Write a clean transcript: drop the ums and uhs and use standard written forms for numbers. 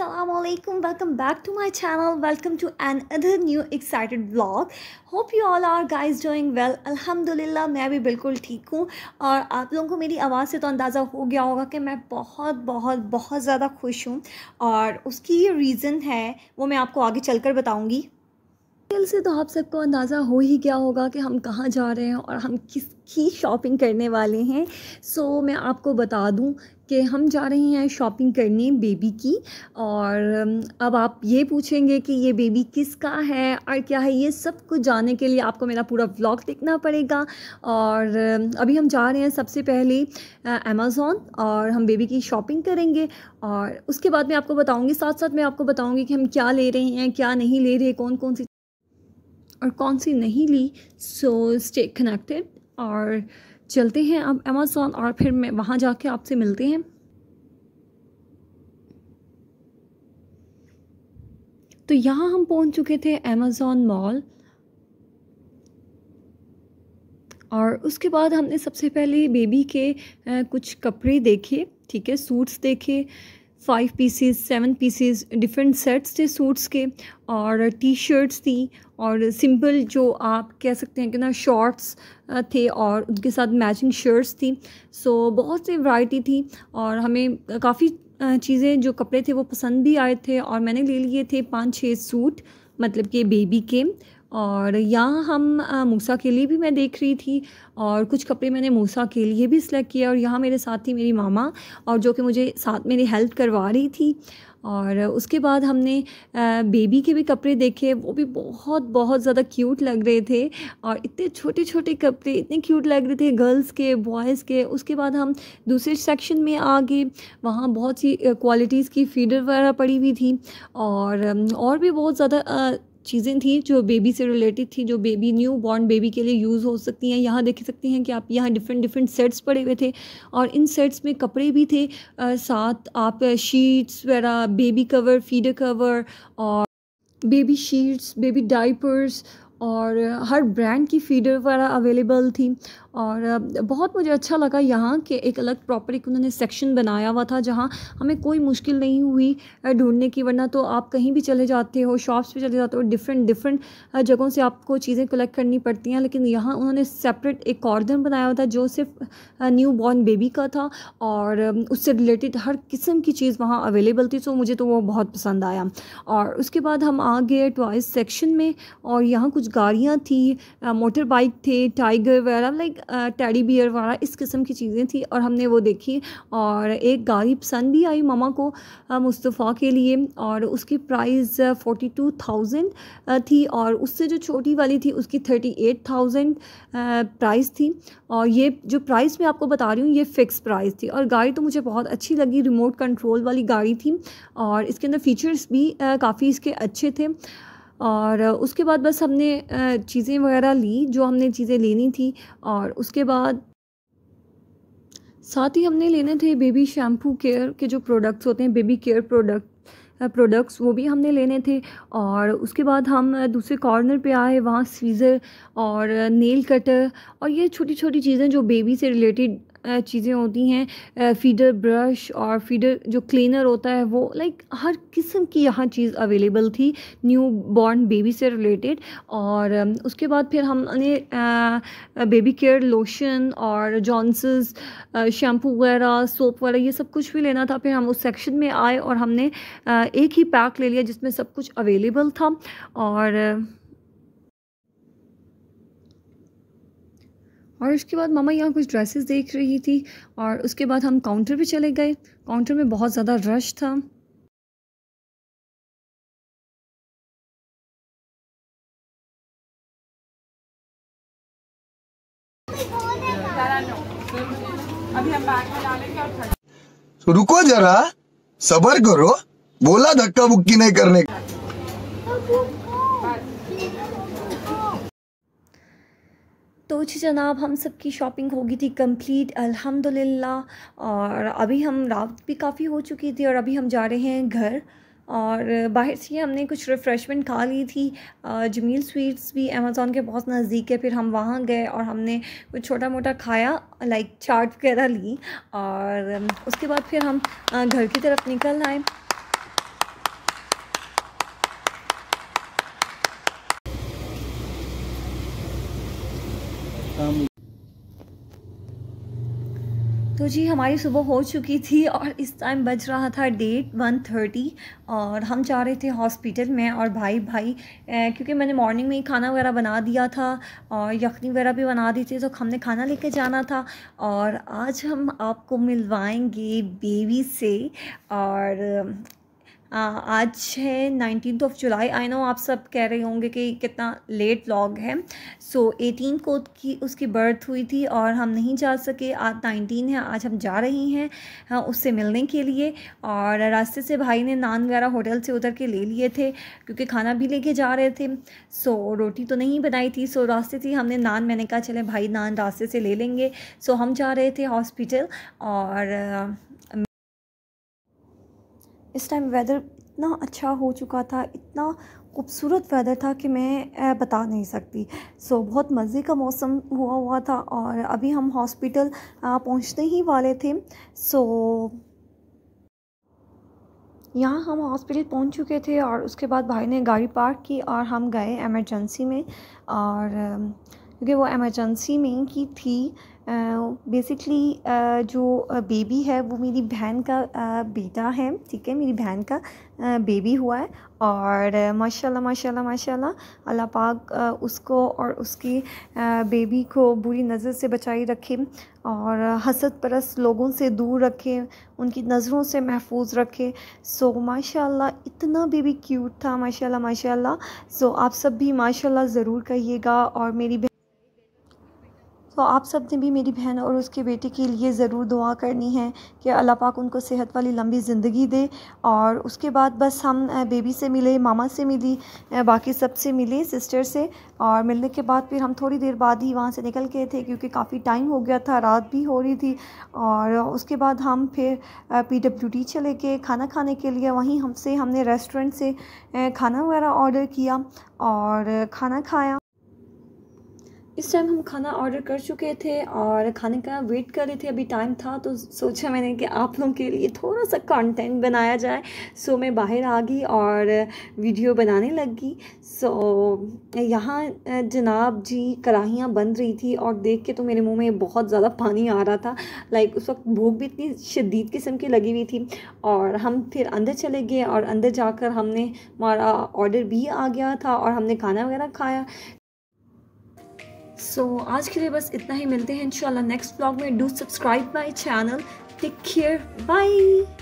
Assalamualaikum. Welcome back to my channel. Welcome to another new excited vlog. Hope you all are guys doing well. अल्हम्दुलिल्लाह मैं भी बिल्कुल ठीक हूँ और आप लोगों को मेरी आवाज़ से तो अंदाज़ा हो गया होगा कि मैं बहुत बहुत बहुत ज़्यादा खुश हूँ और उसकी ये रीज़न है वो मैं आपको आगे चलकर बताऊँगी। डिटेल से तो आप सबको अंदाज़ा हो ही गया होगा कि हम कहाँ जा रहे हैं और हम किसकी शॉपिंग करने वाले हैं। सो मैं आपको बता दूं कि हम जा रहे हैं शॉपिंग करने बेबी की। और अब आप ये पूछेंगे कि ये बेबी किसका है और क्या है, ये सब कुछ जानने के लिए आपको मेरा पूरा व्लॉग देखना पड़ेगा। और अभी हम जा रहे हैं सबसे पहले अमेज़ॉन और हम बेबी की शॉपिंग करेंगे और उसके बाद मैं आपको बताऊँगी, साथ साथ मैं आपको बताऊँगी कि हम क्या ले रहे हैं क्या नहीं ले रहे, कौन कौन सी और कौन सी नहीं ली। सो स्टे कनेक्टेड और चलते हैं अब अमेज़ॉन और फिर मैं वहाँ जाके आपसे मिलते हैं। तो यहाँ हम पहुँच चुके थे अमेज़ॉन मॉल और उसके बाद हमने सबसे पहले बेबी के कुछ कपड़े देखे, ठीक है, सूट्स देखे, 5 पीसेस 7 पीसेस डिफरेंट सेट्स थे सूट्स के और टी शर्ट्स थी और सिंपल जो आप कह सकते हैं कि ना शॉर्ट्स थे और उनके साथ मैचिंग शर्ट्स थी। सो बहुत सी वैरायटी थी और हमें काफ़ी चीज़ें जो कपड़े थे वो पसंद भी आए थे और मैंने ले लिए थे 5-6 सूट, मतलब कि बेबी के। और यहाँ हम मूसा के लिए भी मैं देख रही थी और कुछ कपड़े मैंने मूसा के लिए भी सिलेक्ट किया और यहाँ मेरे साथ थी मेरी मामा और जो कि मुझे साथ मेरी हेल्प करवा रही थी। और उसके बाद हमने बेबी के भी कपड़े देखे, वो भी बहुत बहुत ज़्यादा क्यूट लग रहे थे और इतने छोटे छोटे कपड़े इतने क्यूट लग रहे थे गर्ल्स के बॉयज़ के। उसके बाद हम दूसरे सेक्शन में आ गए, वहाँ बहुत सी क्वालिटीज़ की फीडर वगैरह पड़ी हुई थी और भी बहुत ज़्यादा चीज़ें थी जो बेबी से रिलेटेड थी, जो बेबी न्यू बॉर्न बेबी के लिए यूज़ हो सकती हैं। यहाँ देख सकते हैं कि आप यहाँ डिफरेंट डिफरेंट सेट्स पड़े हुए थे और इन सेट्स में कपड़े भी थे, साथ आप शीट्स वगैरह, बेबी कवर, फीडर कवर और बेबी शीट्स, बेबी डाइपर्स और हर ब्रांड की फीडर वगैरह अवेलेबल थी। और बहुत मुझे अच्छा लगा यहाँ के एक अलग प्रॉपर एक उन्होंने सेक्शन बनाया हुआ था जहाँ हमें कोई मुश्किल नहीं हुई ढूंढने की, वरना तो आप कहीं भी चले जाते हो, शॉप्स पे चले जाते हो, डिफरेंट डिफरेंट जगहों से आपको चीज़ें कलेक्ट करनी पड़ती हैं। लेकिन यहाँ उन्होंने सेपरेट एक कॉर्नर बनाया हुआ था जो सिर्फ न्यू बॉर्न बेबी का था और उससे रिलेटेड हर किस्म की चीज़ वहाँ अवेलेबल थी। सो मुझे तो वो बहुत पसंद आया। और उसके बाद हम आ गए टॉयज़ सेक्शन में और यहाँ कुछ गाड़ियाँ थी, मोटर बाइक थे, टाइगर वगैरह, लाइक टेडी बियर वगैरह इस किस्म की चीज़ें थी और हमने वो देखी। और एक गाड़ी पसंद भी आई मामा को मुस्तफ़ा के लिए और उसकी प्राइस 42,000 थी और उससे जो छोटी वाली थी उसकी 38,000 प्राइस थी। और ये जो प्राइस मैं आपको बता रही हूँ ये फ़िक्स प्राइस थी और गाड़ी तो मुझे बहुत अच्छी लगी, रिमोट कंट्रोल वाली गाड़ी थी और इसके अंदर फ़ीचर्स भी काफ़ी इसके अच्छे थे। और उसके बाद बस हमने चीज़ें वगैरह ली जो हमने चीज़ें लेनी थी और उसके बाद साथ ही हमने लेने थे बेबी शैम्पू केयर के जो प्रोडक्ट्स होते हैं, बेबी केयर प्रोडक्ट्स वो भी हमने लेने थे। और उसके बाद हम दूसरे कॉर्नर पे आए, वहाँ सीज़र और नेल कटर और ये छोटी छोटी चीज़ें जो बेबी से रिलेटेड चीज़ें होती हैं, फीडर ब्रश और फीडर जो क्लीनर होता है वो, लाइक हर किस्म की यहाँ चीज़ अवेलेबल थी न्यू बॉर्न बेबी से रिलेटेड। और उसके बाद फिर हमने बेबी केयर लोशन और जॉनसन्स शैम्पू वगैरह, सोप वगैरह ये सब कुछ भी लेना था। फिर हम उस सेक्शन में आए और हमने एक ही पैक ले लिया जिसमें सब कुछ अवेलेबल था। और उसके बाद मामा यहाँ कुछ ड्रेसेस देख रही थी और उसके बाद हम काउंटर पे चले गए। काउंटर में बहुत ज़्यादा रश था। अभी हम बैग में डालेंगे और तो रुको जरा, सबर करो, बोला धक्का बुक्की नहीं करने का। तो जी जनाब, हम सब की शॉपिंग हो गई थी कंप्लीट अल्हम्दुलिल्लाह। और अभी हम रात भी काफ़ी हो चुकी थी और अभी हम जा रहे हैं घर। और बाहर से हमने कुछ रिफ़्रेशमेंट खा ली थी। जमील स्वीट्स भी अमेज़ॉन के बहुत नज़दीक है, फिर हम वहाँ गए और हमने कुछ छोटा मोटा खाया, लाइक चाट वगैरह ली। और उसके बाद फिर हम घर की तरफ निकल आए। तो जी हमारी सुबह हो चुकी थी और इस टाइम बज रहा था डेट 1:30 और हम जा रहे थे हॉस्पिटल में। और भाई क्योंकि मैंने मॉर्निंग में ही खाना वगैरह बना दिया था और यखनी वगैरह भी बना दी थी, तो हमने खाना लेके जाना था। और आज हम आपको मिलवाएंगे बेबी से। और आज है 19 जुलाई। आई नो आप सब कह रहे होंगे कि कितना लेट व्लॉग है। सो 18 को उसकी बर्थ हुई थी और हम नहीं जा सके। आज 19 है, आज हम जा रही हैं उससे मिलने के लिए। और रास्ते से भाई ने नान वगैरह होटल से उतर के ले लिए थे क्योंकि खाना भी लेके जा रहे थे। सो रोटी तो नहीं बनाई थी, सो रास्ते से हमने नान, मैंने कहा चले भाई नान रास्ते से ले लेंगे। सो हम जा रहे थे हॉस्पिटल। और इस टाइम वेदर इतना अच्छा हो चुका था, इतना खूबसूरत वेदर था कि मैं बता नहीं सकती। सो बहुत मज़े का मौसम हुआ था और अभी हम हॉस्पिटल पहुंचने ही वाले थे। सो यहाँ हम हॉस्पिटल पहुंच चुके थे और उसके बाद भाई ने गाड़ी पार्क की और हम गए एमरजेंसी में। और क्योंकि वो एमरजेंसी में की थी, बेसिकली जो बेबी है वो मेरी बहन का बेटा है, ठीक है, मेरी बहन का बेबी हुआ है। और माशाल्लाह माशाल्लाह माशाल्लाह अल्लाह पाक उसको और उसकी बेबी को बुरी नज़र से बचाई रखे और हसद परस्त लोगों से दूर रखे, उनकी नज़रों से महफूज रखे। सो माशाल्लाह इतना बेबी क्यूट था, माशाल्लाह माशाल्लाह। सो आप सब भी माशाल्लाह ज़रूर कहिएगा। और तो आप सब ने भी मेरी बहन और उसके बेटे के लिए ज़रूर दुआ करनी है कि अल्लाह पाक उनको सेहत वाली लंबी ज़िंदगी दे। और उसके बाद बस हम बेबी से मिले, मामा से मिली, बाकी सब से मिले, सिस्टर से। और मिलने के बाद फिर हम थोड़ी देर बाद ही वहाँ से निकल गए थे क्योंकि काफ़ी टाइम हो गया था, रात भी हो रही थी। और उसके बाद हम फिर PWD चले गए खाना खाने के लिए। वहीं हमने रेस्टोरेंट से खाना वगैरह ऑर्डर किया और खाना खाया। इस टाइम हम खाना ऑर्डर कर चुके थे और खाने का वेट कर रहे थे। अभी टाइम था तो सोचा मैंने कि आप लोगों के लिए थोड़ा सा कंटेंट बनाया जाए। सो मैं बाहर आ गई और वीडियो बनाने लगी। सो यहाँ जनाब जी कढ़ाइयाँ बन रही थी और देख के तो मेरे मुंह में बहुत ज़्यादा पानी आ रहा था। लाइक उस वक्त भूख भी इतनी शदीद किस्म की लगी हुई थी। और हम फिर अंदर चले गए और अंदर जाकर हमारा ऑर्डर भी आ गया था और हमने खाना वगैरह खाया। सो आज के लिए बस इतना ही। मिलते हैं इंशाल्लाह नेक्स्ट व्लॉग में। Do subscribe my channel. Take care, bye.